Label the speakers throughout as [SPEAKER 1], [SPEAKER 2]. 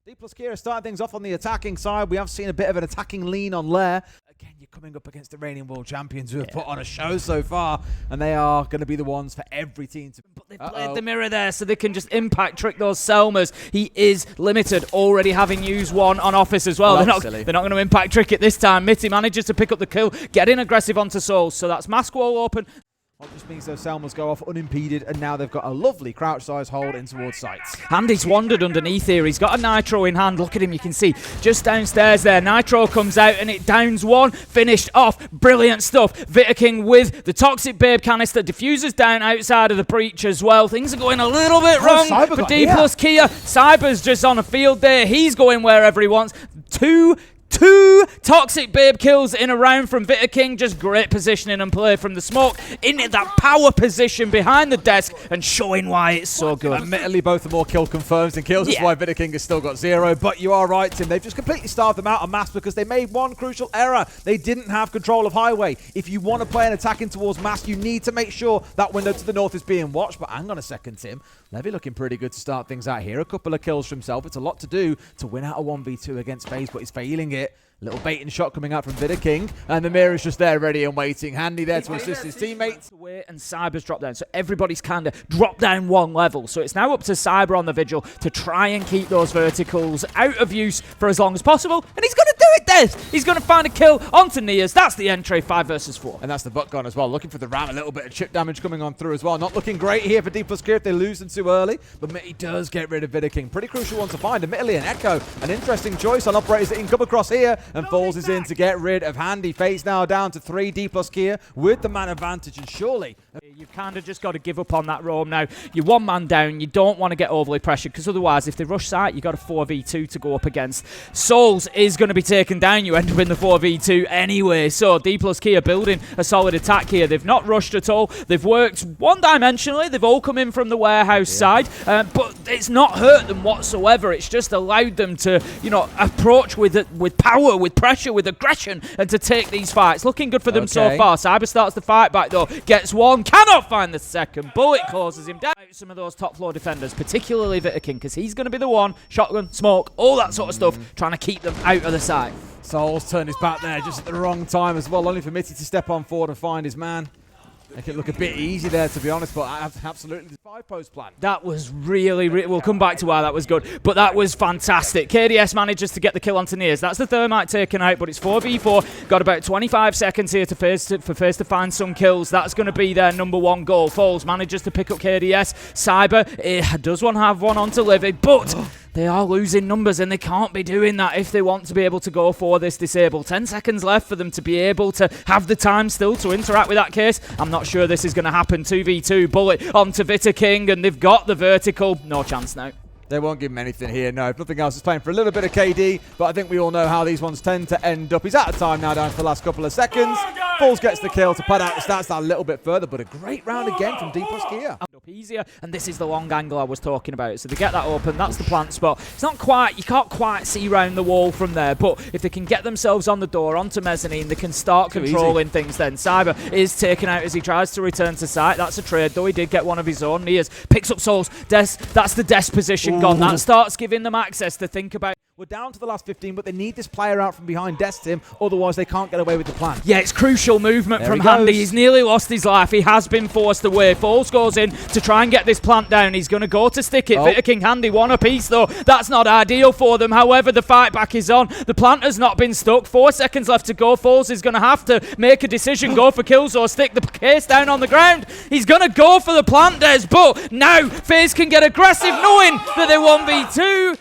[SPEAKER 1] Dplus Kira starting things off on the attacking side. We have seen a bit of an attacking lean on Lair. Again, you're coming up against the reigning world champions who have put on a show so far, and they are going to be the ones for every team to...
[SPEAKER 2] But they've played the mirror there, so they can just impact trick those Selmas. He is limited, already having used one on Office as well. They're not going to impact trick it this time. Mitty manages to pick up the kill, getting aggressive onto Souls, so that's Mask Wall open.
[SPEAKER 1] What just means those Selmas go off unimpeded, and now they've got a lovely crouch size hold in towards sights.
[SPEAKER 2] Handy's wandered underneath here. He's got a Nitro in hand. Look at him, you can see just downstairs there. Nitro comes out and it downs one. Finished off. Brilliant stuff. Vitaking with the Toxic Babe canister. Diffusers down outside of the breach as well. Things are going a little bit wrong for Dplus Kia. Cyber's just on a field there. He's going wherever he wants. Two Toxic Babe kills in a round from Vitaking. Just great positioning and play from the smoke into that power position behind the desk and showing why it's so good.
[SPEAKER 1] Admittedly, both are more kill confirms than kills. That's why Vitaking has still got 0. But you are right, Tim. They've just completely starved them out of Mask because they made one crucial error. They didn't have control of Highway. If you want to play an attacking towards Mask, you need to make sure that window to the north is being watched. But hang on a second, Tim. Levy looking pretty good to start things out here. A couple of kills for himself. It's a lot to do to win out a 1v2 against FaZe, but he's failing it. Little bait and shot coming out from Vitaking, and the mirror is just there ready and waiting. Handy there to assist his teammates.
[SPEAKER 2] And Cyber's dropped down, so everybody's kind of dropped down one level. So it's now up to Cyber on the Vigil to try and keep those verticals out of use for as long as possible, and he's going to do it, Des! He's going to find a kill onto Nias. That's the entry, 5 versus 4.
[SPEAKER 1] And that's the butt gun as well. Looking for the ram, a little bit of chip damage coming on through as well. Not looking great here for Dplus Kira if they lose them too early, but he does get rid of Vitaking. Pretty crucial one to find. Admittedly, an Echo, an interesting choice on operators that he can come across here, and Falls is in to get rid of Handy. FaZe now down to 3. Dplus Kira with the man advantage, and surely
[SPEAKER 2] you've kind of just got to give up on that roam now. You're one man down. You don't want to get overly pressured because otherwise, if they rush site, you've got a 4v2 to go up against. Souls is going to be taken down. You end up in the 4v2 anyway. So Dplus Kira building a solid attack here. They've not rushed at all. They've worked one-dimensionally. They've all come in from the warehouse side, but it's not hurt them whatsoever. It's just allowed them to, you know, approach with power, with pressure, with aggression, and to take these fights. Looking good for them so far. Cyber starts the fight back though. Gets one. Cannot find the second. Bullet closes him down. Some of those top floor defenders, particularly Vitaking, because he's going to be the one. Shotgun, smoke, all that sort of stuff, trying to keep them out of the sight.
[SPEAKER 1] Souls turned his back there just at the wrong time as well. Only for Mitty to step on forward and find his man. Make it look a bit easy there, to be honest, but I have absolutely the 5-post plan.
[SPEAKER 2] That was really, we'll come back to why that was good, but that was fantastic. KDS manages to get the kill onto Nias. That's the Thermite taken out, but it's 4v4. Got about 25 seconds here for FaZe to find some kills. That's going to be their #1 goal. Falls manages to pick up KDS. Cyber does want to have one onto Livy, but they are losing numbers, and they can't be doing that if they want to be able to go for this disable. 10 seconds left for them to be able to have the time still to interact with that case. I'm not sure this is going to happen. 2v2, bullet onto Vitaking, and they've got the vertical. No chance now.
[SPEAKER 1] They won't give him anything here, no. If nothing else, he's playing for a little bit of KD, but I think we all know how these ones tend to end up. He's out of time now, down to the last couple of seconds. Falls gets the kill to pad out the stats that a little bit further, but a great round again from Dplus Kira.
[SPEAKER 2] Easier, and this is the long angle I was talking about. So they get that open, that's the plant spot. It's not quite, you can't quite see round the wall from there, but if they can get themselves on the door, onto mezzanine, they can start controlling things then. Cyber is taken out as he tries to return to site. That's a trade, though he did get one of his own. Nias picks up Souls. Des, that's the Des position gone. That starts giving them access to think about.
[SPEAKER 1] We're down to the last 15, but they need this player out from behind Destim, otherwise they can't get away with the plan.
[SPEAKER 2] Yeah, it's crucial movement from Handy. He's nearly lost his life. He has been forced away. Falls goes in to try and get this plant down. He's going to go to stick it. Vitaking Handy, one apiece though. That's not ideal for them. However, the fight back is on. The plant has not been stuck. 4 seconds left to go. Falls is going to have to make a decision, go for kills or stick the case down on the ground. He's going to go for the plant, Des, but now FaZe can get aggressive knowing that they're 1v2.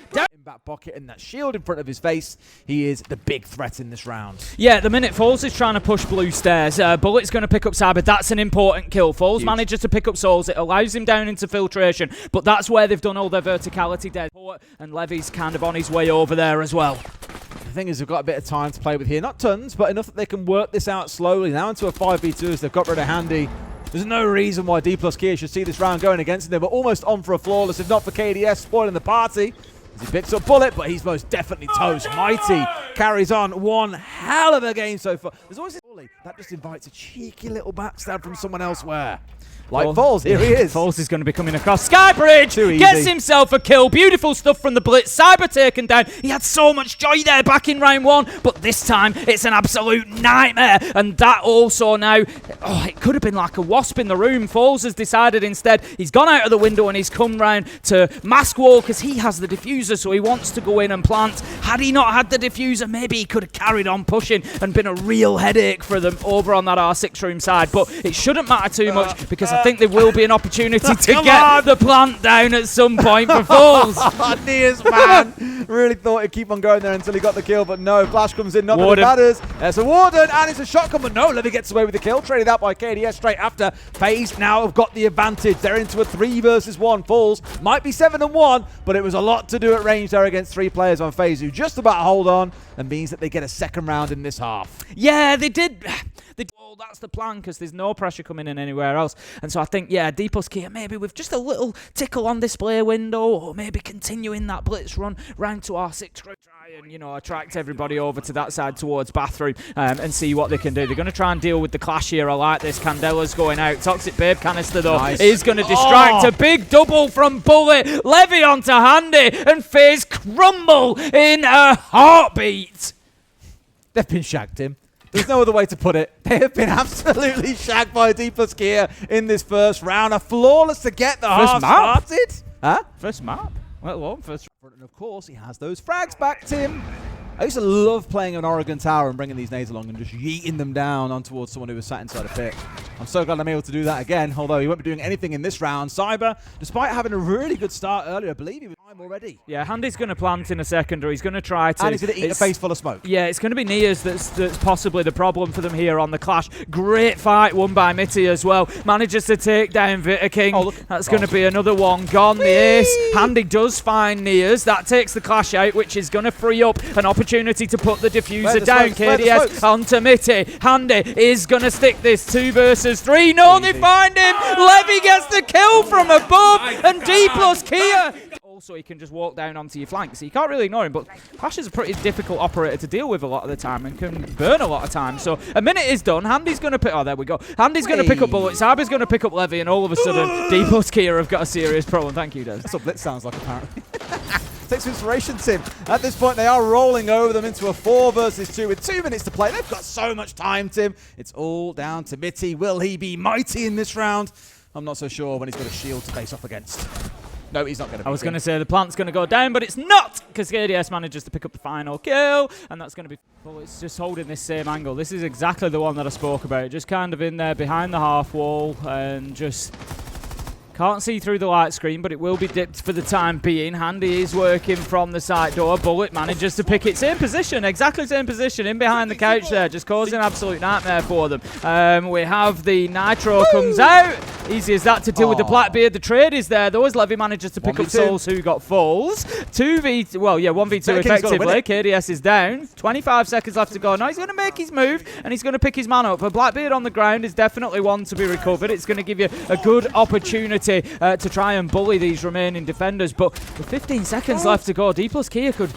[SPEAKER 1] Back pocket and that shield in front of his face. He is the big threat in this round.
[SPEAKER 2] Yeah, at the minute Falls is trying to push blue stairs. Bullet's going to pick up Cyber. That's an important kill. Falls manages to pick up Souls. It allows him down into filtration, but that's where they've done all their verticality dead. And Levy's kind of on his way over there as well.
[SPEAKER 1] The thing is, they've got a bit of time to play with here. Not tons, but enough that they can work this out slowly. Now into a 5v2 as they've got rid of Handy. There's no reason why Dplus Kira should see this round going against them. They were almost on for a flawless, if not for KDS spoiling the party. He picks up Bullet, but he's most definitely toast. Mighty carries on one hell of a game so far. There's always this bully that just invites a cheeky little backstab from someone elsewhere. like FaZe. Here he is.
[SPEAKER 2] FaZe is going to be coming across Skybridge.
[SPEAKER 1] Too easy.
[SPEAKER 2] Gets himself a kill. Beautiful stuff from the Blitz. Cyber taken down. He had so much joy there back in round 1, but this time it's an absolute nightmare. And that also now, it could have been like a wasp in the room. FaZe has decided instead he's gone out of the window and he's come round to mask wall because he has the diffuser, so he wants to go in and plant. Had he not had the diffuser, maybe he could have carried on pushing and been a real headache for them over on that R6 room side. But it shouldn't matter too much because I think there will be an opportunity to get the plant down at some point for FaZe.
[SPEAKER 1] Nia's man really thought he'd keep on going there until he got the kill, but no, Flash comes in, not that it matters. There's a Warden, and it's a shotgun, but no, Levy gets away with the kill, traded out by KDS straight after. FaZe now have got the advantage. They're into a 3 versus 1. Falls might be 7-1, but it was a lot to do at range there against 3 players on FaZe who just about hold on, and means that they get a second round in this half.
[SPEAKER 2] Yeah, they did. Well, that's the plan because there's no pressure coming in anywhere else. And so I think, yeah, Dplus Kia maybe with just a little tickle on display window, or maybe continuing that blitz run round to R6, try and, you know, attract everybody over to that side towards bathroom and see what they can do. They're going to try and deal with the clash here. I like this. Candela's going out. Toxic Babe canister, though, is going to distract. A big double from Bullet. Levy onto Handy, and FaZe crumble in a heartbeat.
[SPEAKER 1] They've been shagged, Tim. There's no other way to put it. They have been absolutely shagged by Dplus Kia in this first round. A flawless to get the half started. Huh?
[SPEAKER 2] First map. Well, first.
[SPEAKER 1] And of course, he has those frags back, Tim. I used to love playing an Oregon Tower and bringing these nades along and just yeeting them down on towards someone who was sat inside a pit. I'm so glad I'm able to do that again, although he won't be doing anything in this round. Cyber, despite having a really good start earlier, I believe he was time already.
[SPEAKER 2] Yeah, Handy's going to plant in a second, or he's going to try to.
[SPEAKER 1] And he's going to eat a face full of smoke.
[SPEAKER 2] Yeah, it's going to be Nia's that's possibly the problem for them here on the clash. Great fight won by Mitty as well. Manages to take down Vita King. Oh, that's going to be another one gone. Whee! The ace. Handy does find Nia's. That takes the clash out, which is going to free up an opportunity to put the diffuser down. KDS onto Mitty. Handy is going to stick this 2 versus 3. No, they find him. Levy gets the kill from above, and Dplus Kia. Also, he can just walk down onto your flank, so you can't really ignore him. But Clash is a pretty difficult operator to deal with a lot of the time and can burn a lot of time. So a minute is done. Handy's going to pick. Oh, there we go. Handy's going to pick up Bullet. Cyber's going to pick up Levy, and all of a sudden, Dplus Kia have got a serious problem. Thank you, Des.
[SPEAKER 1] That's what Blitz sounds like, apparently. Takes some inspiration, Tim. At this point, they are rolling over them into a 4 versus 2 with 2 minutes to play. They've got so much time, Tim. It's all down to Mitty. Will he be mighty in this round? I'm not so sure when he's got a shield to face off against. No, he's not going to be.
[SPEAKER 2] I was going to say the plant's going to go down, but it's not, because KDS manages to pick up the final kill, and that's going to be... Well, it's just holding this same angle. This is exactly the one that I spoke about. Just kind of in there behind the half wall and just... Can't see through the light screen, but it will be dipped for the time being. Handy is working from the side door. Bullet manages to pick it. Same position, exactly same position, in behind the couch there, just causing an absolute nightmare for them. We have the Nitro comes out. Easy as that to deal with the Blackbeard. The trade is there, though, as Levy manages to pick up Souls, who got falls. 1v2 effectively. KDS is down. 25 seconds left to go. Now he's going to make his move, and he's going to pick his man up. But Blackbeard on the ground is definitely one to be recovered. It's going to give you a good opportunity to try and bully these remaining defenders, but with 15 seconds left to go, Dplus Kia could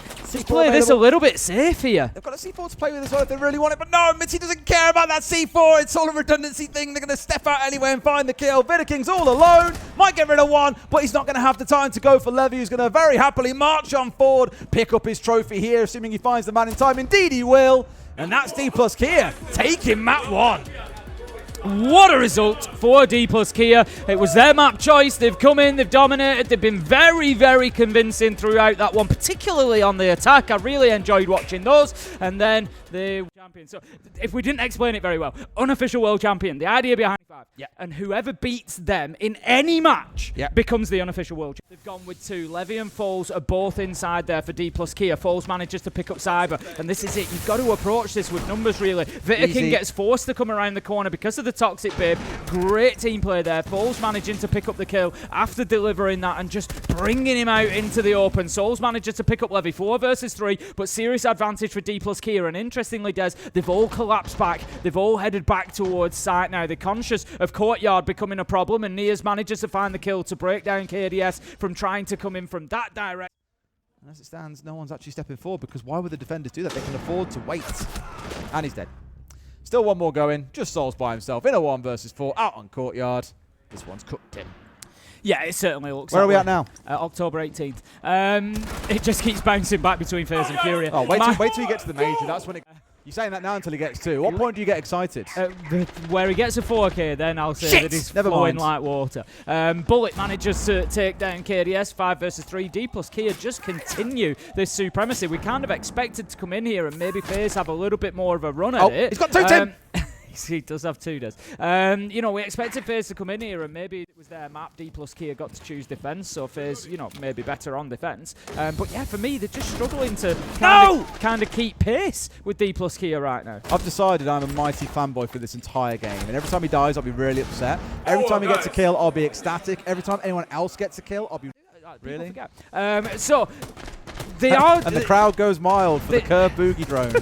[SPEAKER 2] play this a little bit safe here.
[SPEAKER 1] They've got a C4 to play with as well if they really want it, but no, Mitty doesn't care about that C4. It's all a redundancy thing. They're going to step out anyway and find the kill. Vita King's all alone. Might get rid of one, but he's not going to have the time to go for Levy, who's going to very happily march on forward, pick up his trophy here, assuming he finds the man in time. Indeed he will, and that's Dplus Kia taking map 1.
[SPEAKER 2] What a result for Dplus Kia. It was their map choice. They've come in, they've dominated. They've been very, very convincing throughout that one, particularly on the attack. I really enjoyed watching those. And then the champion. So if we didn't explain it very well, unofficial world champion, the idea behind 5. Yeah. And whoever beats them in any match becomes the unofficial world champion. They've gone with 2. Levy and Falls are both inside there for Dplus Kia. Falls manages to pick up Cyber. And this is it. You've got to approach this with numbers, really. Vita King gets forced to come around the corner because of the Toxic Babe. Great team play there. Falls managing to pick up the kill after delivering that and just bringing him out into the open. Souls manages to pick up Levy. 4 versus 3, but serious advantage for Dplus Kia. And interestingly, Des, they've all collapsed back. They've all headed back towards site now. They're conscious of Courtyard becoming a problem, and Nia's manages to find the kill to break down KDS from trying to come in from that direction.
[SPEAKER 1] As it stands, no one's actually stepping forward, because why would the defenders do that? They can afford to wait. And he's dead. Still one more going. Just Souls by himself in a 1 versus 4 out on Courtyard. This one's cooked him.
[SPEAKER 2] Yeah, it certainly looks
[SPEAKER 1] Where are we at now?
[SPEAKER 2] October 18th. It just keeps bouncing back between FaZe and Fury.
[SPEAKER 1] Oh, wait till you get to the major. That's when it... You're saying that now until he gets 2. What point do you get excited?
[SPEAKER 2] Where he gets a 4K, then I'll say that he's flowing like water. Bullet manages to take down KDS, 5 versus 3. Dplus Kia just continue this supremacy. We kind of expected to come in here and maybe FaZe have a little bit more of a run at it.
[SPEAKER 1] He's got 2, Tim!
[SPEAKER 2] He does have 2, does. You know, we expected FaZe to come in here and maybe it was their map. Dplus Kia got to choose defense, so FaZe, you know, maybe better on defense. But yeah, for me, they're just struggling to kind of keep pace with Dplus Kia right now.
[SPEAKER 1] I've decided I'm a mighty fanboy for this entire game, and every time he dies, I'll be really upset. Every time he gets a kill, I'll be ecstatic. Every time anyone else gets a kill, I'll be really.
[SPEAKER 2] So. They are,
[SPEAKER 1] and the crowd goes mild for the curved boogie drone.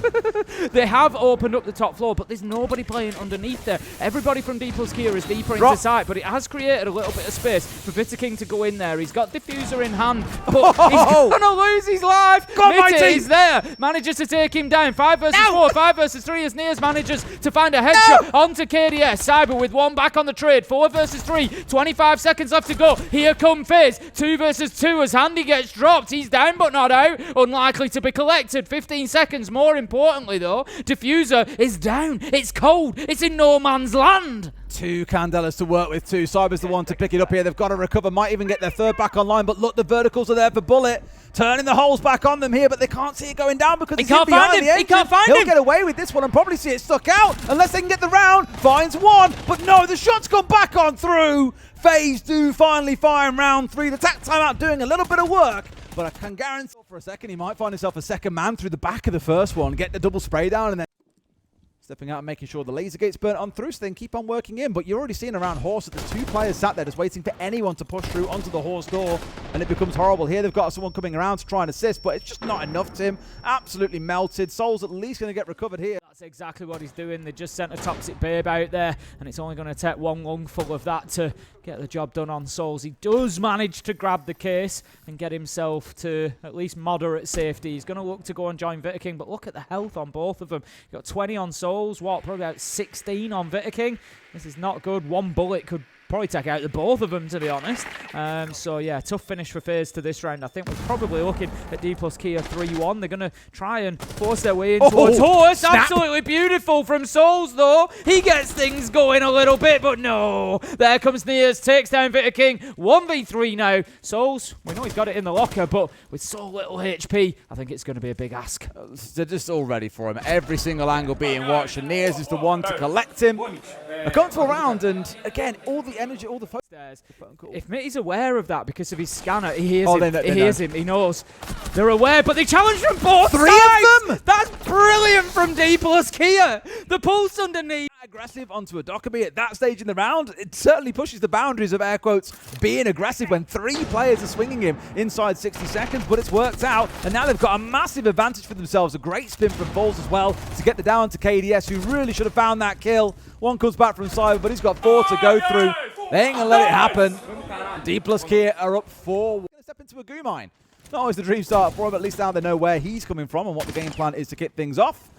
[SPEAKER 2] They have opened up the top floor, but there's nobody playing underneath there. Everybody from Dplus Kia is deeper into sight, but it has created a little bit of space for Bitter King to go in there. He's got Diffuser in hand, but he's going to lose his life. Is there. Manages to take him down. 5 versus 4, 5 versus 3 as Nears manages to find a headshot onto KDS. Cyber with 1 back on the trade. 4 versus 3, 25 seconds left to go. Here come FaZe. 2 versus 2 as Handy gets dropped. He's down but not out. Unlikely to be collected. 15 seconds. More importantly, though, Diffuser is down. It's cold. It's in no man's land.
[SPEAKER 1] 2 Candelas to work with. 2. Cyber's the one to pick it up here. They've got to recover. Might even get their 3rd back online. But look, the verticals are there for Bullet. Turning the holes back on them here, but they can't see it going down because he can't find him. He can't find him. He'll get away with this one and probably see it stuck out unless they can get the round. Finds 1, but no, the shot's gone back on through. FaZe do finally fire in round 3. The tack timeout doing a little bit of work. But I can guarantee for a second he might find himself a second man through the back of the first one, get the double spray down, and then stepping out and making sure the laser gate's burnt on through, so then keep on working in. But you're already seeing around Horse that there's 2 players sat there just waiting for anyone to push through onto the Horse door, and it becomes horrible. Here they've got someone coming around to try and assist, but it's just not enough, Tim. Absolutely melted. Soul's at least going to get recovered here.
[SPEAKER 2] That's exactly what he's doing. They just sent a Toxic Babe out there, and it's only going to take 1 lungful of that to get the job done on Souls. He does manage to grab the case and get himself to at least moderate safety. He's going to look to go and join Bitter King, but look at the health on both of them. You've got 20 on Souls, probably about 16 on Bitter King. This is not good. 1 bullet could probably take out the both of them, to be honest. So yeah, tough finish for FaZe to this round. I think we're probably looking at Dplus Kia 3-1. They're going to try and force their way in towards Horse. Absolutely beautiful from Souls, though. He gets things going a little bit, but no. There comes Nears, takes down Bitter King. 1v3 now. Souls, we know he's got it in the locker, but with so little HP, I think it's going to be a big ask.
[SPEAKER 1] They're just all ready for him. Every single angle being watched, and Nears is the one to collect him. A comfortable round, and again, all the energy, all the phone call.
[SPEAKER 2] If Mitty's aware of that because of his scanner, he hears him. He hears him. He knows. They're aware, but they challenge from both sides. 3 of them. That's brilliant from Dplus Kia. The pulse underneath.
[SPEAKER 1] Aggressive onto a Dockerby at that stage in the round. It certainly pushes the boundaries of air quotes being aggressive when 3 players are swinging him inside 60 seconds, but it's worked out, and now they've got a massive advantage for themselves. A great spin from Falls as well to get the down to KDS, who really should have found that kill. 1 comes back from Cyber, but he's got 4 to go through. They ain't gonna let it happen. Dplus Kia are up 4. We're gonna step into a goo mine. Not always the dream start for him, but at least now they know where he's coming from and what the game plan is to kick things off.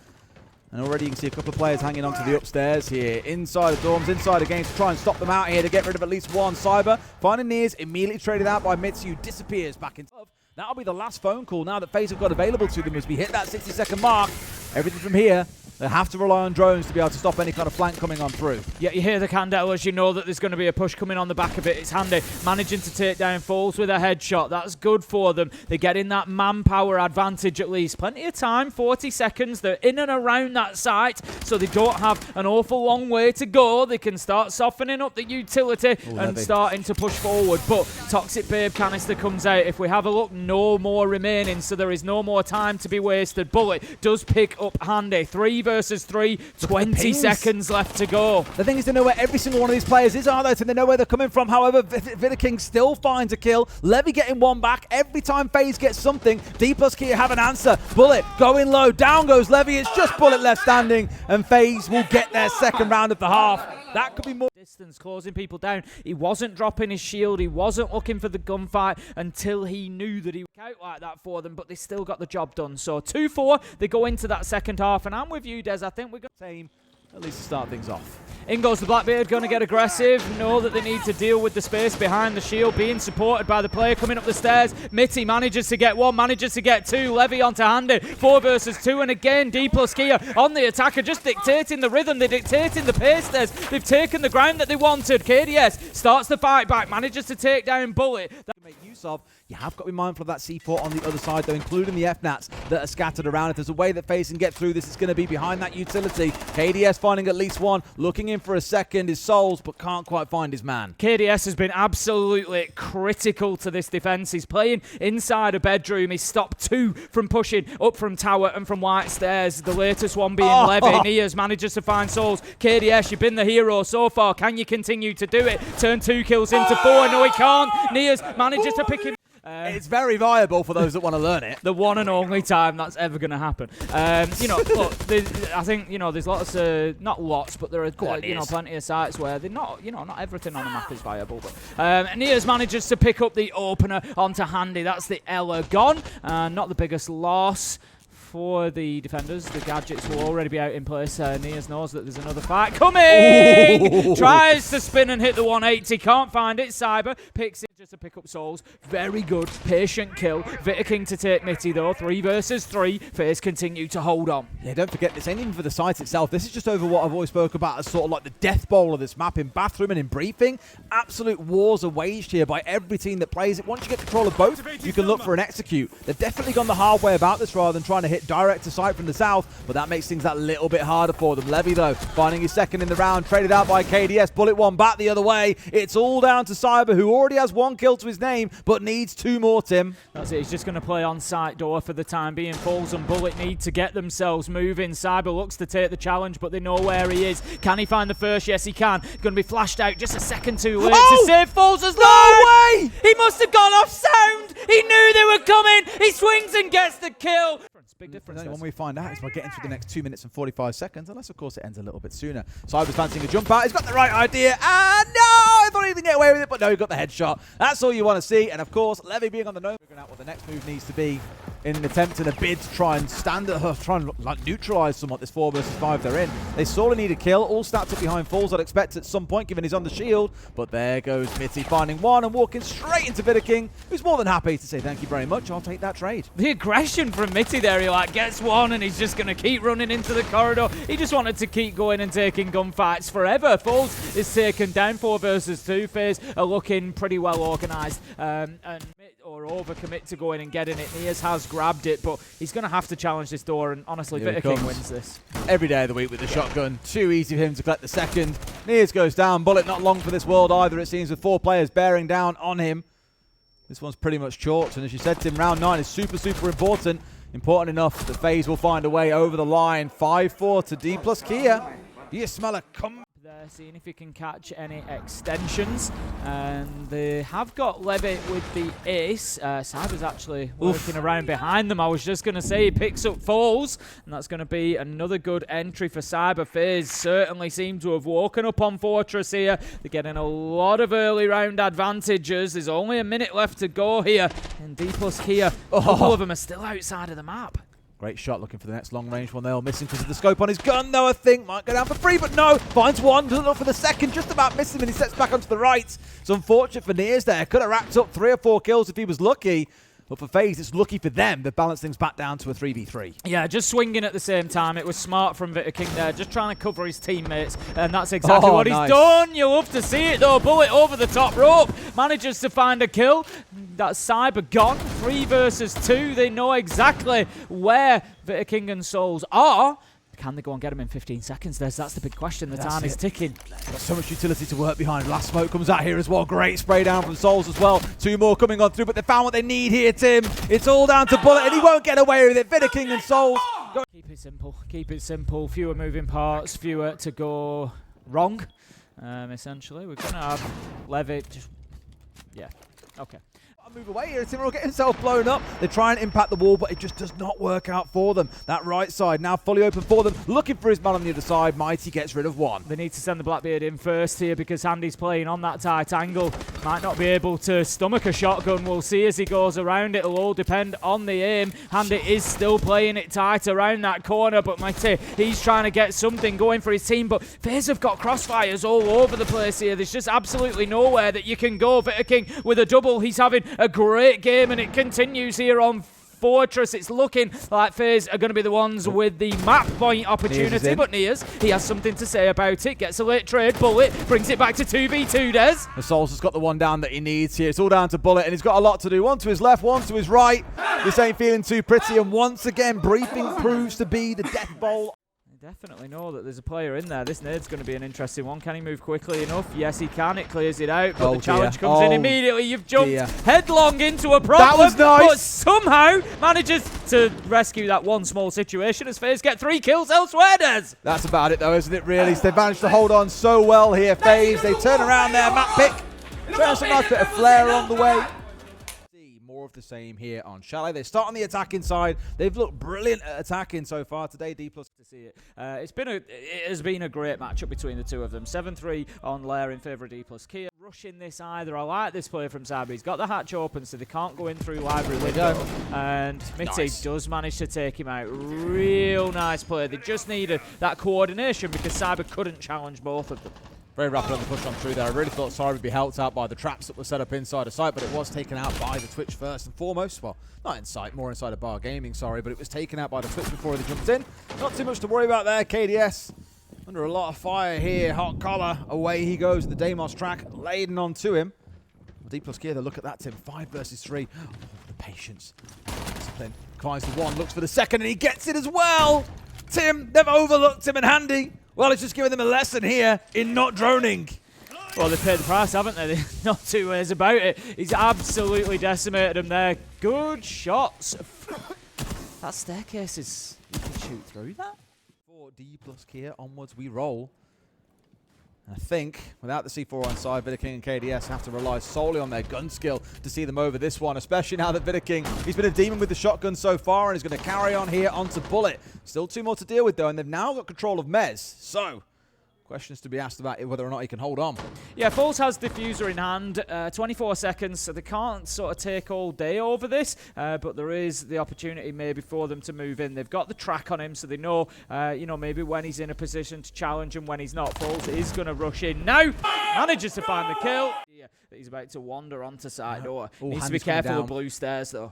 [SPEAKER 1] And already you can see a couple of players hanging onto the upstairs here. Inside the dorms, inside the game to try and stop them out here to get rid of at least 1. Cyber finding Nears, immediately traded out by Mitsu, disappears back into. That'll be the last phone call now that FaZe have got available to them as we hit that 60-second mark. Everything from here, they have to rely on drones to be able to stop any kind of flank coming on through.
[SPEAKER 2] Yeah, you hear the Candelas, you know that there's going to be a push coming on the back of it. It's Handy managing to take down Falls with a headshot. That's good for them. They're getting that manpower advantage at least. Plenty of time, 40 seconds. They're in and around that site, so they don't have an awful long way to go. They can start softening up the utility and starting to push forward. But Toxic Babe canister comes out. If we have a look, no more remaining, so there is no more time to be wasted. Bullet does pick up Handy. 3 versus 3, 20 seconds left to go.
[SPEAKER 1] The thing is to know where every single one of these players is, are they? So they know where they're coming from. However, Bitter King still finds a kill. Levy getting 1 back. Every time FaZe gets something, Dplus Kia have an answer. Bullet going low. Down goes Levy. It's just Bullet left standing, and FaZe will get their second round of the half. That could be more
[SPEAKER 2] distance, closing people down. He wasn't dropping his shield. He wasn't looking for the gunfight until he knew that he would out like that for them, but they still got the job done. So 2-4, they go into that second half, and I'm with you, Des. I think we're going to
[SPEAKER 1] same at least to start things off.
[SPEAKER 2] In goes the Blackbeard, going to get aggressive. Know that they need to deal with the space behind the shield, being supported by the player coming up the stairs. Mitty manages to get one, manages to get two. Levy onto Handy, 4 versus 2, and again Dplus Kia on the attacker, just dictating the rhythm, they're dictating the pace. They've taken the ground that they wanted. KDS starts the fight back, manages to take down Bullet.
[SPEAKER 1] That make use of. You have got to be mindful of that C4 on the other side, though, including the FNATs that are scattered around. If there's a way that FaZe can get through this, it's going to be behind that utility. KDS finding at least one, looking in for a second is Souls, but can't quite find his man.
[SPEAKER 2] KDS has been absolutely critical to this defense. He's playing inside a bedroom. He's stopped 2 from pushing up from tower and from white stairs. The latest one being Levy. Nias manages to find Souls. KDS, you've been the hero so far. Can you continue to do it? Turn 2 kills into 4. No, he can't. Nias manages to pick him.
[SPEAKER 1] It's very viable for those that want to learn it.
[SPEAKER 2] The one and only time that's ever going to happen. You know, look, I think, you know, there's lots of, not lots, but there are, you know, plenty of sites where they're not, you know, not everything on the map is viable. But Nias manages to pick up the opener onto Handy. That's the Ella gone. Not the biggest loss for the defenders. The gadgets will already be out in place. Nias knows that there's another fight coming. Ooh. Tries to spin and hit the 180. Can't find it. Cyber picks it just to pick up Souls. Very good. Patient kill. Vitaking to take Mitty though. 3 versus 3. FaZe continue to hold on.
[SPEAKER 1] Yeah, don't forget, this ain't even for the site itself. This is just over what I've always spoke about as sort of like the death bowl of this map in bathroom and in briefing. Absolute wars are waged here by every team that plays it. Once you get control of both, you can look for an execute. They've definitely gone the hard way about this rather than trying to hit direct to sight from the south, but that makes things that little bit harder for them. Levy, though, finding his second in the round, traded out by KDS. Bullet one back the other way. It's all down to Cyber, who already has 1 kill to his name, but needs 2 more, Tim.
[SPEAKER 2] That's it. He's just going to play on site door for the time being. Falls and Bullet need to get themselves moving. Cyber looks to take the challenge, but they know where he is. Can he find the first? Yes, he can. Going to be flashed out just a second too late to save Falls' life.
[SPEAKER 1] No way!
[SPEAKER 2] He must have gone off sound. He knew they were coming. He swings and gets the kill. Big difference.
[SPEAKER 1] The only one we find out is by getting through the next 2 minutes and 45 seconds, unless, of course, it ends a little bit sooner. Cyber's fancying a jump out. He's got the right idea. And no! I thought he didn't get away with it, but no, he got the headshot. That's all you want to see. And, of course, Levy being on the nose, figuring out what the next move needs to be in an attempt and a bid to try and try and like, neutralize somewhat this 4 versus 5 they're in. They sorely need a kill. All stats up behind Falls, I'd expect at some point, given he's on the shield. But there goes Mitty finding one and walking straight into Vitaking, who's more than happy to say thank you very much. I'll take that trade.
[SPEAKER 2] The aggression from Mitty there, he like gets one and he's just going to keep running into the corridor. He just wanted to keep going and taking gunfights forever. Falls is taken down 4 versus 2. FaZe are looking pretty well organised or overcommit to going and getting it. Nias has grabbed it, but he's going to have to challenge this door, and honestly, Vitaking wins this.
[SPEAKER 1] Every day of the week with the shotgun. Too easy for him to collect the second. Nias goes down. Bullet not long for this world either, it seems, with 4 players bearing down on him. This one's pretty much chalked, and as you said, Tim, round 9 is super, super important. Important enough that FaZe will find a way over the line. 5-4 to Dplus Kia. You smell a come.
[SPEAKER 2] There, seeing if he can catch any extensions, and they have got Levy with the ace. Cyber's actually working around behind them. I was just going to say he picks up Falls, and that's going to be another good entry for Cyber. FaZe certainly seem to have woken up on Fortress here. They're getting a lot of early round advantages. There's only a minute left to go here, and Dplus Kia, a couple of them are still outside of the map.
[SPEAKER 1] Great shot, looking for the next long-range one. They're all missing because of the scope on his gun, though, I think. Might go down for 3, but no. Finds one, doesn't look for the second, just about misses him, and he steps back onto the right. It's unfortunate for Nias there. Could have racked up 3 or 4 kills if he was lucky. But for FaZe, it's lucky for them. They've balanced things back down to a 3v3.
[SPEAKER 2] Yeah, just swinging at the same time. It was smart from Vitaking there, just trying to cover his teammates. And that's exactly what he's done. You love to see it, though. Bullet over the top rope. Manages to find a kill. That's Cyber gone. 3 versus 2. They know exactly where Vitaking and Souls are. Can they go and get him in 15 seconds? That's the big question. The time is ticking.
[SPEAKER 1] Got so much utility to work behind. Last smoke comes out here as well. Great spray down from Souls as well. 2 more coming on through, but they found what they need here, Tim. It's all down to Bullet, and he won't get away with it. Vitaking and Souls.
[SPEAKER 2] Keep it simple. Keep it simple. Fewer moving parts. Fewer to go wrong. Essentially, we're going to have Levy just... Yeah. Okay.
[SPEAKER 1] Move away here. Timur will get himself blown up. They try and impact the wall, but it just does not work out for them. That right side now fully open for them. Looking for his man on the other side. Mighty gets rid of one.
[SPEAKER 2] They need to send the Blackbeard in first here because Handy's playing on that tight angle. Might not be able to stomach a shotgun. We'll see as he goes around. It'll all depend on the aim. Handy is still playing it tight around that corner, but Mighty, he's trying to get something going for his team. But FaZe have got crossfires all over the place here. There's just absolutely nowhere that you can go. King with a double. He's having a great game, and it continues here on Fortress. It's looking like FaZe are going to be the ones with the map point opportunity, but Nias, he has something to say about it. Gets a late trade. Bullet brings it back to 2v2, Des.
[SPEAKER 1] The Souls has got the one down that he needs here. It's all down to Bullet, and he's got a lot to do. One to his left, one to his right. This ain't feeling too pretty, and once again, briefing proves to be the death bowl.
[SPEAKER 2] Definitely know that there's a player in there. This nade's going to be an interesting one. Can he move quickly enough? Yes, he can. It clears it out, but the challenge comes in immediately. You've jumped headlong into a problem.
[SPEAKER 1] That was nice.
[SPEAKER 2] But somehow manages to rescue that one small situation as FaZe get 3 kills elsewhere, Des.
[SPEAKER 1] That's about it, though, isn't it, really? They've managed to hold on so well here, FaZe. They turn around their map pick. Try some nice bit of flair on the way. More of the same here on Chalet. They start on the attacking side. They've looked brilliant at attacking so far today. Dplus
[SPEAKER 2] to see it. It has been a great matchup between the two of them. 7-3 on Lair in favour of Dplus. Kia rushing this either. I like this play from Sabi. He's got the hatch open, so they can't go in through library window. And Mitty does manage to take him out. Real nice play. They just needed that coordination because Cyber couldn't challenge both of them.
[SPEAKER 1] Very rapid on the push on through there. I really thought Cyber would be helped out by the traps that were set up inside the site, but it was taken out by the Twitch first and foremost. Well, not in sight, more inside of Bar Gaming, sorry, but it was taken out by the Twitch before they jumped in. Not too much to worry about there. KDS under a lot of fire here. Hot collar. Away he goes. The Deimos track laden onto him. Dplus gear, look at that, Tim. 5 versus 3. Oh, the patience. Discipline. Finds the one, looks for the second, and he gets it as well. Tim, they've overlooked him and Handy. Well, it's just giving them a lesson here in not droning.
[SPEAKER 2] Well, they've paid the price, haven't they? Not 2 ways about it. He's absolutely decimated them there. Good shots. That staircase is... You can shoot through that.
[SPEAKER 1] For Dplus here, onwards we roll. I think, without the C4 on side, Vidaking and KDS have to rely solely on their gun skill to see them over this one, especially now that Vidaking, he's been a demon with the shotgun so far and is going to carry on here onto Bullet. Still 2 more to deal with, though, and they've now got control of Mez. So, questions to be asked about whether or not he can hold on.
[SPEAKER 2] Yeah, FaZe has Diffuser in hand, 24 seconds, so they can't sort of take all day over this, but there is the opportunity maybe for them to move in. They've got the track on him, so they know, you know, maybe when he's in a position to challenge and when he's not. FaZe is going to rush in now. Manages to find the kill. Yeah, he's about to wander onto side door. Needs to be careful with blue stairs, though.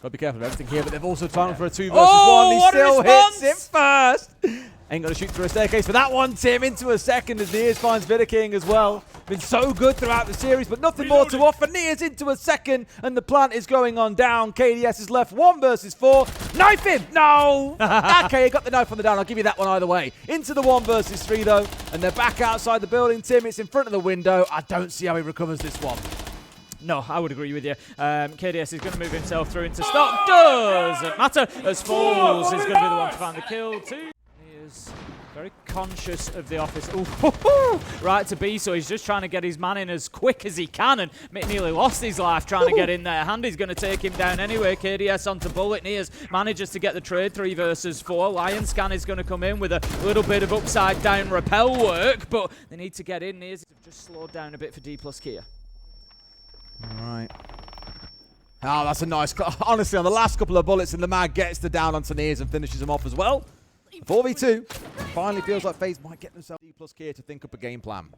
[SPEAKER 1] Got to be careful of everything here, but they've also timed for a 2 versus 1. He still hits it first. Ain't going to shoot through a staircase for that one, Tim. Into a second as Nias finds Vidaking as well. Been so good throughout the series, but nothing more to offer. Nias into a second, and the plant is going on down. KDS is left 1 versus 4. Knife him! No! Okay, he got the knife on the down. I'll give you that one either way. Into the 1 versus 3, though, and they're back outside the building, Tim. It's in front of the window. I don't see how he recovers this one.
[SPEAKER 2] No, I would agree with you. KDS is going to move himself through into stock. Doesn't matter, as FaZe is going to be the one to find the kill, too. He is very conscious of the office. Ooh, right to be, so he's just trying to get his man in as quick as he can, and nearly lost his life trying to get in there. Handy's going to take him down anyway. KDS onto Bullet. Nias manages to get the trade 3 versus 4. Lion Scan is going to come in with a little bit of upside down rappel work, but they need to get in. Nias have just slowed down a bit for Dplus Kia.
[SPEAKER 1] All right. Oh, that's a nice... Honestly, on the last couple of bullets, and the mag gets the down onto Nias and finishes him off as well. 4v2. Finally feels like FaZe might get themselves Dplus here to think up a game plan.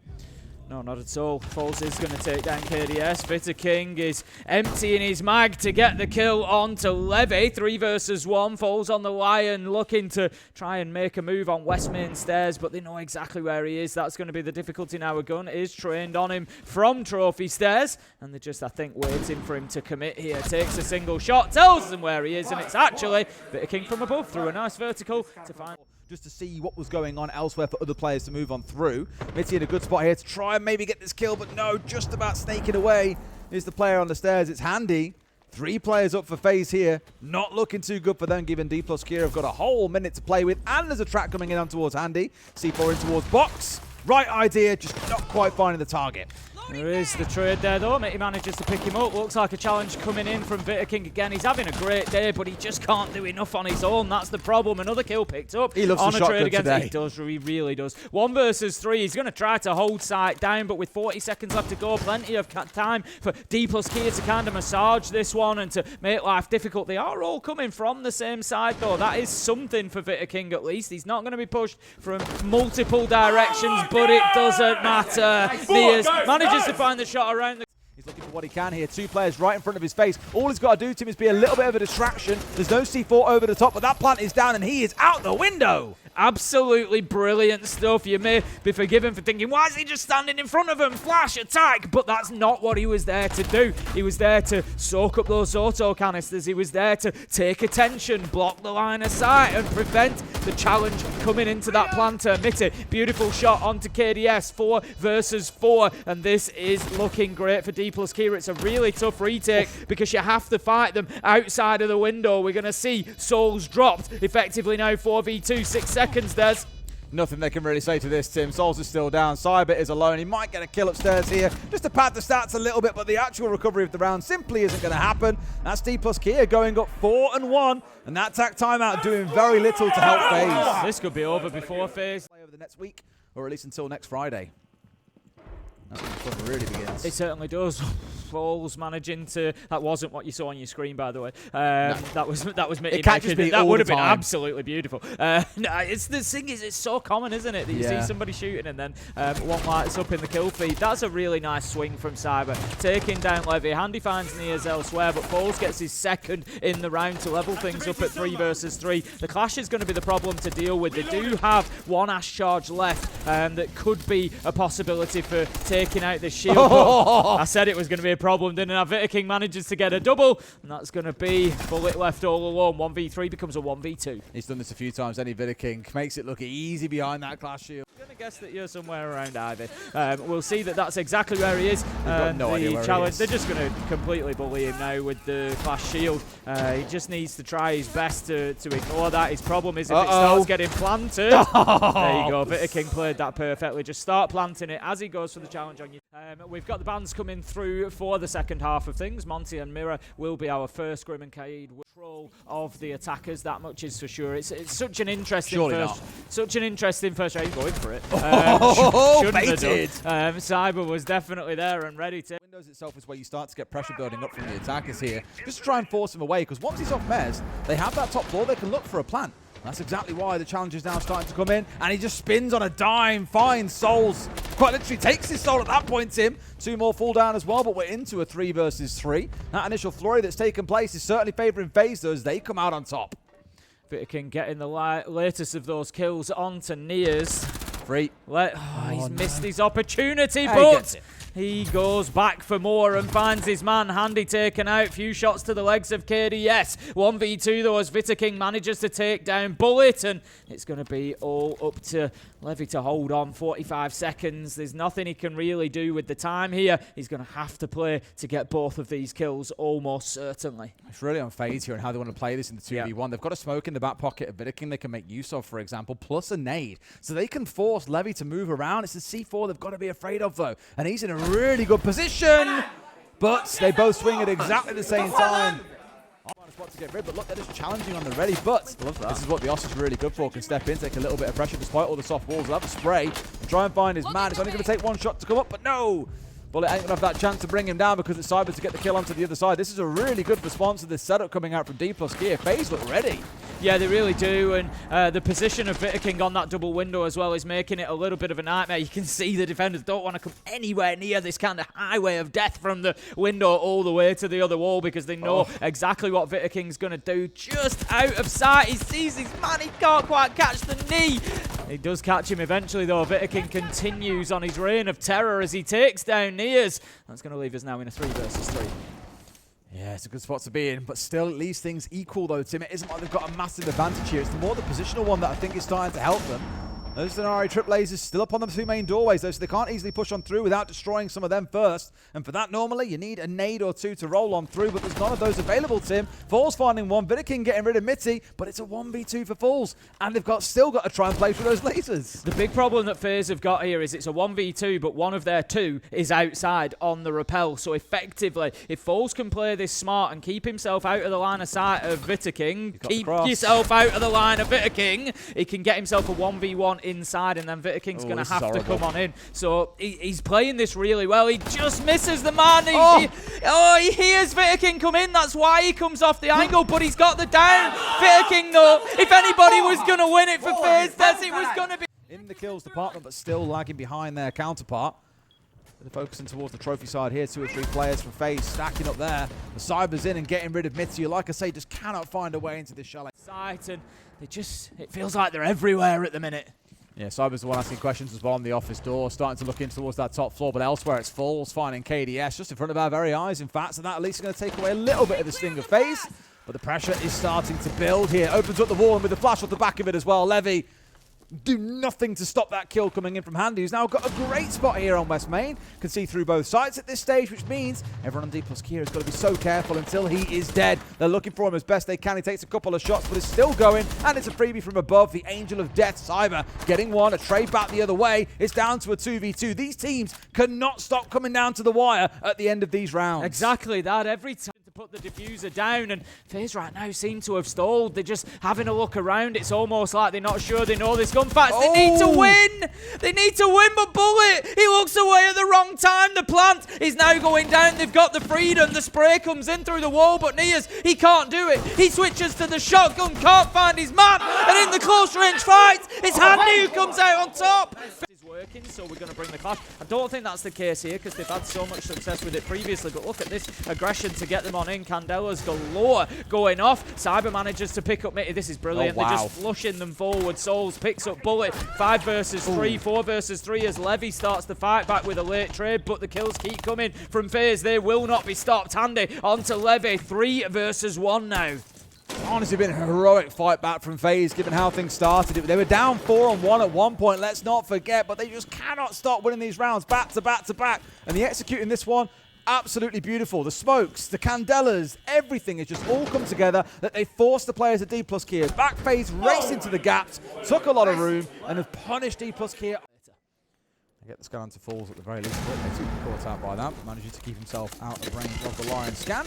[SPEAKER 2] No, not at all. FaZe is going to take down KDS. Vidaking is emptying his mag to get the kill onto Levy. 3 versus 1. FaZe on the Lion, looking to try and make a move on West Main Stairs, but they know exactly where he is. That's going to be the difficulty now. A gun is trained on him from Trophy Stairs, and they're just, I think, waiting for him to commit here. Takes a single shot, tells them where he is, and it's actually Vidaking from above through a nice vertical to find...
[SPEAKER 1] Just to see what was going on elsewhere for other players to move on through. Mitty in a good spot here to try and maybe get this kill, but no, just about snaking away is the player on the stairs. It's Handy. 3 players up for FaZe here. Not looking too good for them, given Dplus Kia have got a whole minute to play with, and there's a track coming in on towards Handy. C4 in towards box. Right idea, just not quite finding the target.
[SPEAKER 2] There is the trade there though. He manages to pick him up. Looks like a challenge coming in from Vitaking again. He's having a great day, but he just can't do enough on his own. That's the problem. Another kill picked up.
[SPEAKER 1] He loves
[SPEAKER 2] on
[SPEAKER 1] the
[SPEAKER 2] a
[SPEAKER 1] shotgun
[SPEAKER 2] trade against.
[SPEAKER 1] today.
[SPEAKER 2] He does. He really does. 1 versus 3. He's going to try to hold sight down, but with 40 seconds left to go, plenty of time for Dplus Kia to kind of massage this one and to make life difficult. They are all coming from the same side though. That is something for Vitaking at least. He's not going to be pushed from multiple directions, but it doesn't matter. Nias manages to find the shot around the...
[SPEAKER 1] He's looking for what he can here. 2 players right in front of his face. All he's got to do, Tim, is be a little bit of a distraction. There's no C4 over the top, but that plant is down and he is out the window.
[SPEAKER 2] Absolutely brilliant stuff. You may be forgiven for thinking, why is he just standing in front of him? Flash, attack. But that's not what he was there to do. He was there to soak up those auto canisters. He was there to take attention, block the line of sight, and prevent the challenge coming into that planter. Mitty, beautiful shot onto KDS. 4 versus 4. And this is looking great for Dplus Kia. It's a really tough retake because you have to fight them outside of the window. We're going to see souls dropped effectively now. 4v2, 6 seconds, Des.
[SPEAKER 1] Nothing they can really say to this, Tim. Souls is still down. Cyber is alone. He might get a kill upstairs here just to pad the stats a little bit, but the actual recovery of the round simply isn't going to happen. That's Dplus Kia going up 4-1, and that tack timeout doing very little to help FaZe.
[SPEAKER 2] This could be over before FaZe.
[SPEAKER 1] Play over the next week, or at least until next Friday. That's when the fun really begins.
[SPEAKER 2] It certainly does. Falls managing to... That wasn't what you saw on your screen, by the way. No. That was Mitty.
[SPEAKER 1] It catches me
[SPEAKER 2] that
[SPEAKER 1] all
[SPEAKER 2] would have
[SPEAKER 1] the
[SPEAKER 2] been
[SPEAKER 1] time.
[SPEAKER 2] absolutely beautiful. No, it's the thing is, it's so common, isn't it, that you see somebody shooting and then one lights up in the kill feed. That's a really nice swing from Cyber, taking down Levy. Handy finds Nias elsewhere, but Falls gets his second in the round to level things up at 3 versus 3. The clash is going to be the problem to deal with. They do have 1 Ash charge left that could be a possibility for taking out this shield. I said it was going to be a problem, didn't I? Vitaking manages to get a double, and that's going to be Bullet left all alone. 1v3 becomes a 1v2.
[SPEAKER 1] He's done this a few times, any Vitaking. Makes it look easy behind that clash shield.
[SPEAKER 2] I'm going to guess that you're somewhere around Ivy. We'll see that that's exactly where he is.
[SPEAKER 1] Got no idea where he is.
[SPEAKER 2] They're just going to completely bully him now with the clash shield. He just needs to try his best to ignore that. His problem is if it starts getting planted. There you go. Vitaking played that perfectly. Just start planting it as he goes for the challenge on you. We've got the bans coming through for the second half of things. Monty and Mira will be our first. Grim and Kaid control of the attackers. That much is for sure. It's such an interesting first round. Going for it.
[SPEAKER 1] Baited.
[SPEAKER 2] Cyber was definitely there and ready to.
[SPEAKER 1] Windows itself is where you start to get pressure building up from the attackers here. Just to try and force him away, because once he's off Mez, they have that top floor. They can look for a plant. That's exactly why the challenge is now starting to come in, and he just spins on a dime, finds souls. Quite literally takes his soul at that point, Tim. 2 more fall down as well, but we're into a 3 versus 3. That initial flurry that's taken place is certainly favouring FaZe, though, as they come out on top.
[SPEAKER 2] Vitaking getting the latest of those kills onto Nias.
[SPEAKER 1] Free.
[SPEAKER 2] He's missed his opportunity, but he goes back for more and finds his man. Handy taken out. Few shots to the legs of KDS. 1v2 though as Vitaking manages to take down Bullet, and it's going to be all up to Levy to hold on. 45 seconds. There's nothing he can really do with the time here. He's going to have to play to get both of these kills almost certainly.
[SPEAKER 1] It's really on FaZe here and how they want to play this in the 2v1. They've got a smoke in the back pocket of Vitaking they can make use of, for example, plus a nade. So they can force Levy to move around. It's the C4 they've got to be afraid of, though. And he's in a really good position. But they both swing at exactly the same time. Spot to get rid, but look, they're just challenging on the ready. But this is what the Os is really good for. Can step in, take a little bit of pressure despite all the soft walls. They'll have a spray and try and find his man. It's only going to take 1 shot to come up, but no! Bullet ain't going to have that chance to bring him down because it's Cyber to get the kill onto the other side. This is a really good response to this setup coming out from Dplus Kia. FaZe look ready.
[SPEAKER 2] Yeah, they really do, and the position of Vitaking on that double window as well is making it a little bit of a nightmare. You can see the defenders don't want to come anywhere near this kind of highway of death from the window all the way to the other wall because they know exactly what Vitaking's going to do. Just out of sight, he sees his man, he can't quite catch the knee. He does catch him eventually though. Vitaking continues on his reign of terror as he takes down Nias. That's going to leave us now in a 3 versus 3.
[SPEAKER 1] Yeah, it's a good spot to be in, but still it leaves things equal though, Tim. It isn't like they've got a massive advantage here. It's more the positional one that I think is starting to help them. Those Denari trip lasers still up on the two main doorways, though, so they can't easily push on through without destroying some of them first. And for that, normally, you need a nade or two to roll on through, but there's none of those available, Tim. Falls finding one, Vidiking getting rid of Mitty, but it's a 1v2 for Falls, and they've still got to try and play through those lasers.
[SPEAKER 2] The big problem that FaZe have got here is it's a 1v2, but one of their two is outside on the rappel. So effectively, if Falls can play this smart and keep himself out of the line of sight of Vidiking, keep yourself out of the line of Vidiking, he can get himself a 1v1 inside, and then Vitiking's going to have to come on in. So he's playing this really well. He just misses the man. He hears Vitiking come in. That's why he comes off the angle, but he's got the down. Vitiking, though, if anybody was going to win it for FaZe, it was going to be
[SPEAKER 1] in the kills department, but still lagging behind their counterpart. They're focusing towards the trophy side here. 2 or 3 players from FaZe stacking up there. The Cyber's in and getting rid of Mitsu. Like I say, just cannot find a way into this chalet.
[SPEAKER 2] Sight, and it feels like they're everywhere at the minute.
[SPEAKER 1] Yeah, Cyber's the one asking questions as well on the office door, starting to look in towards that top floor, but elsewhere it's Falls finding KDS just in front of our very eyes, in fact, so that at least is going to take away a little bit of the sting of FaZe, but the pressure is starting to build here. Opens up the wall, and with the flash off the back of it as well, Levy do nothing to stop that kill coming in from Handy, who's now got a great spot here on West Main. Can see through both sides at this stage, which means everyone on Dplus Kia has got to be so careful until he is dead. They're looking for him as best they can. He takes a couple of shots, but it's still going, and it's a freebie from above. The Angel of Death, Cyber, getting one. A trade back the other way. It's down to a 2v2. These teams cannot stop coming down to the wire at the end of these rounds.
[SPEAKER 2] Exactly that. Every time to put the diffuser down, and FaZe right now seem to have stalled. They're just having a look around. It's almost like they're not sure they know this gun fast. They need to win. They need to win, but Bullet, he looks away at the wrong time. The plant is now going down. They've got the freedom. The spray comes in through the wall, but Nias, he can't do it. He switches to the shotgun, can't find his man, and in the close range fight, it's Handy who comes out on top. Working, so we're going to bring the clash. I don't think that's the case here because they've had so much success with it previously, but look at this aggression to get them on in. Candela's galore going off. Cyber manages to pick up Mitty. This is brilliant. They're just flushing them forward. Souls picks up Bullet. 5 versus 3, 4 versus 3 as Levy starts to fight back with a late trade, but the kills keep coming from FaZe. They will not be stopped. Handy onto Levy. 3 versus 1 now.
[SPEAKER 1] Honestly, been a heroic fight back from FaZe, given how things started. They were down 4-on-1 at one point, let's not forget, but they just cannot stop winning these rounds back to back to back. And the executing this one, absolutely beautiful. The smokes, the candelas, everything has just all come together that they forced the players at Dplus Kia. Back FaZe raced into the gaps, took a lot of room, and have punished Dplus Kia. I get the scan to Falls at the very least, but they too caught out by that. Manages to keep himself out of range of the Lion scan.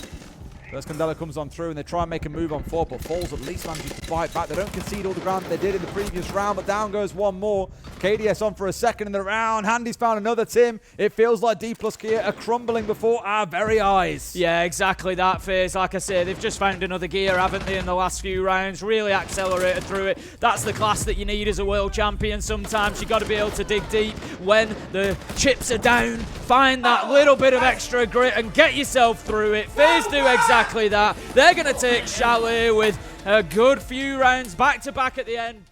[SPEAKER 1] First Candela comes on through and they try and make a move on 4, but Falls at least manages to fight back. They don't concede all the ground that they did in the previous round, but down goes one more. KDS on for a second in the round. Handy's found another, Tim. It feels like Dplus Kia are crumbling before our very eyes.
[SPEAKER 2] Yeah, exactly that, FaZe. Like I say, they've just found another gear, haven't they, in the last few rounds. Really accelerated through it. That's the class that you need as a world champion. Sometimes you got to be able to dig deep when the chips are down. Find that little bit of extra grit and get yourself through it. FaZe do exactly that. They're going to take Chalet with a good few rounds back to back at the end.